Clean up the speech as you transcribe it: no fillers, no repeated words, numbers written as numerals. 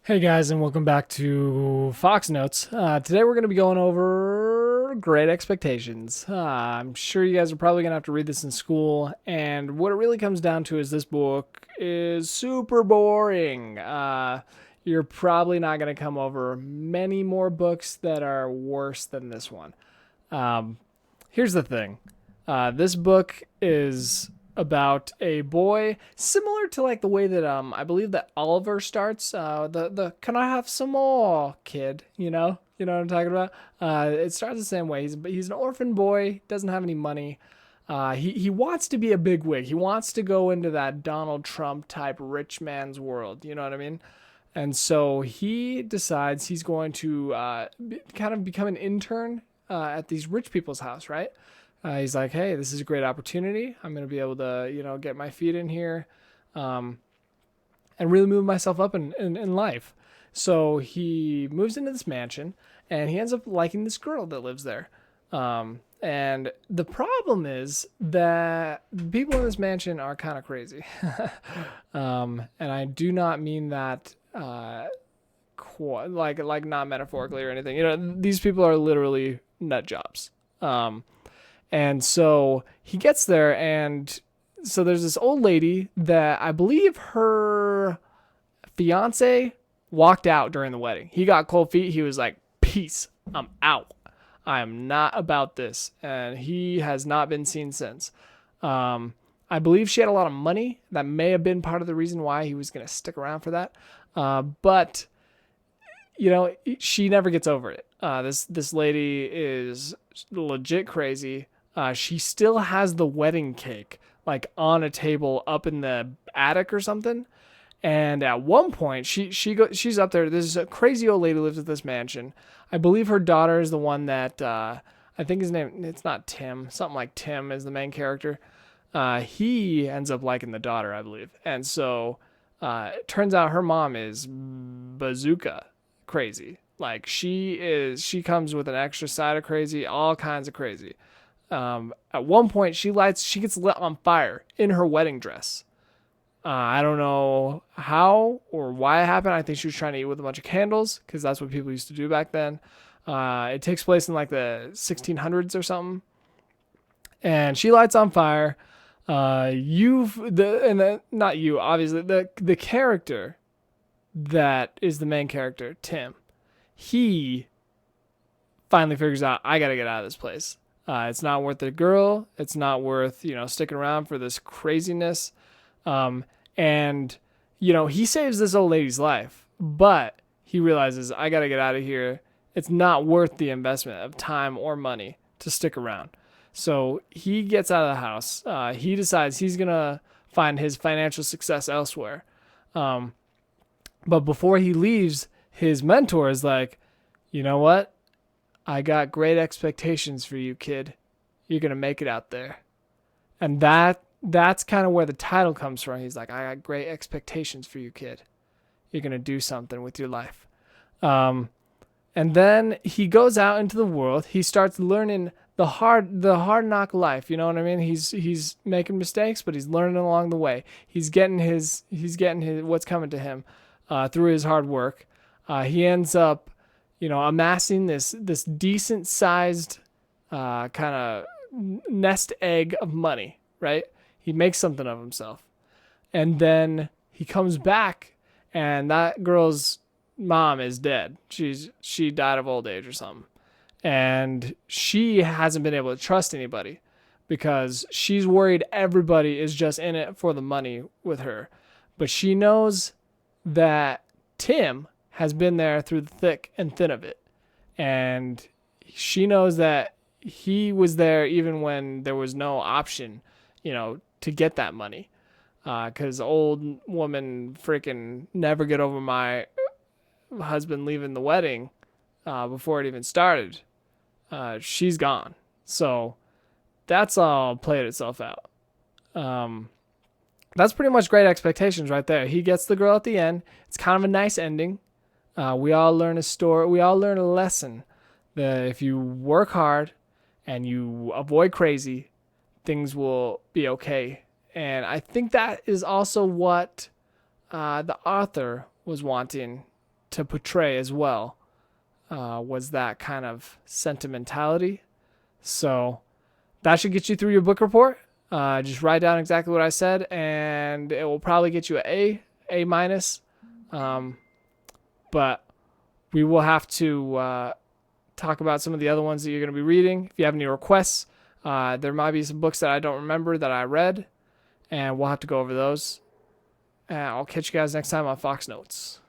Hey guys, and welcome back to Fox Notes. Today we're going to be going over Great Expectations. I'm sure you guys are probably going to have to read this in school, and what it really comes down to is this book is super boring. You're probably not going to come over many more books that are worse than this one. Um, Here's the thing. This book is about a boy similar to like the way that I believe that Oliver starts. The can I have some more kid? You know what I'm talking about. It starts the same way. He's an orphan boy, doesn't have any money. He wants to be a bigwig. He wants to go into that Donald Trump type rich man's world. You know what I mean? And so he decides he's going to kind of become an intern at these rich people's house, right? He's like, hey, this is a great opportunity. I'm going to be able to, get my feet in here um, and really move myself up in life. So he moves into this mansion and he ends up liking this girl that lives there. And the problem is that the people in this mansion are kind of crazy. And I do not mean that like not metaphorically or anything. These people are literally nut jobs. And so he gets there, and so there's this old lady that I believe her fiance walked out during the wedding. He got cold feet. He was like, peace, I'm out. I am not about this. And he has not been seen since. I believe she had a lot of money. That may have been part of the reason why he was going to stick around for that. But she never gets over it. This lady is legit crazy. She still has the wedding cake like on a table up in the attic or something. And at one point, she's up there. This crazy old lady lives at this mansion. I believe her daughter is the one that I think his name. It's not Tim. Something like Tim is the main character. He ends up liking the daughter, I believe. And so it turns out her mom is bazooka crazy. Like she comes with an extra side of crazy, all kinds of crazy. At one point, she gets lit on fire in her wedding dress. I don't know how or why it happened. I think she was trying to eat with a bunch of candles because that's what people used to do back then. It takes place in like the 1600s or something, and she lights on fire. Not you, obviously the character that is the main character, Tim. He finally figures out I gotta get out of this place. It's not worth the girl. It's not worth sticking around for this craziness. And he saves this old lady's life, but he realizes I gotta get out of here. It's not worth the investment of time or money to stick around. So he gets out of the house. He decides he's gonna find his financial success elsewhere. But before he leaves, his mentor is like, you know what? I got great expectations for you, kid. You're going to make it out there. And that's kind of where the title comes from. He's like, I got great expectations for you, kid. You're going to do something with your life. And then he goes out into the world. He starts learning the hard knock life. You know what I mean? He's making mistakes, but he's learning along the way. He's getting his what's coming to him through his hard work. He ends up amassing this decent sized kind of nest egg of money, right? He makes something of himself. And then he comes back and that girl's mom is dead. She died of old age or something. And she hasn't been able to trust anybody because she's worried everybody is just in it for the money with her. But she knows that Tim has been there through the thick and thin of it. And she knows that he was there even when there was no option, to get that money. Because old woman freaking never get over my husband leaving the wedding before it even started. She's gone. So that's all played itself out. That's pretty much Great Expectations right there. He gets the girl at the end. It's kind of a nice ending. We all learn a story. We all learn a lesson that if you work hard and you avoid crazy, things will be okay. And I think that is also what the author was wanting to portray as well, was that kind of sentimentality. So that should get you through your book report. Just write down exactly what I said, and it will probably get you A minus. But we will have to talk about some of the other ones that you're going to be reading. If you have any requests, there might be some books that I don't remember that I read, and we'll have to go over those. And I'll catch you guys next time on Fox Notes.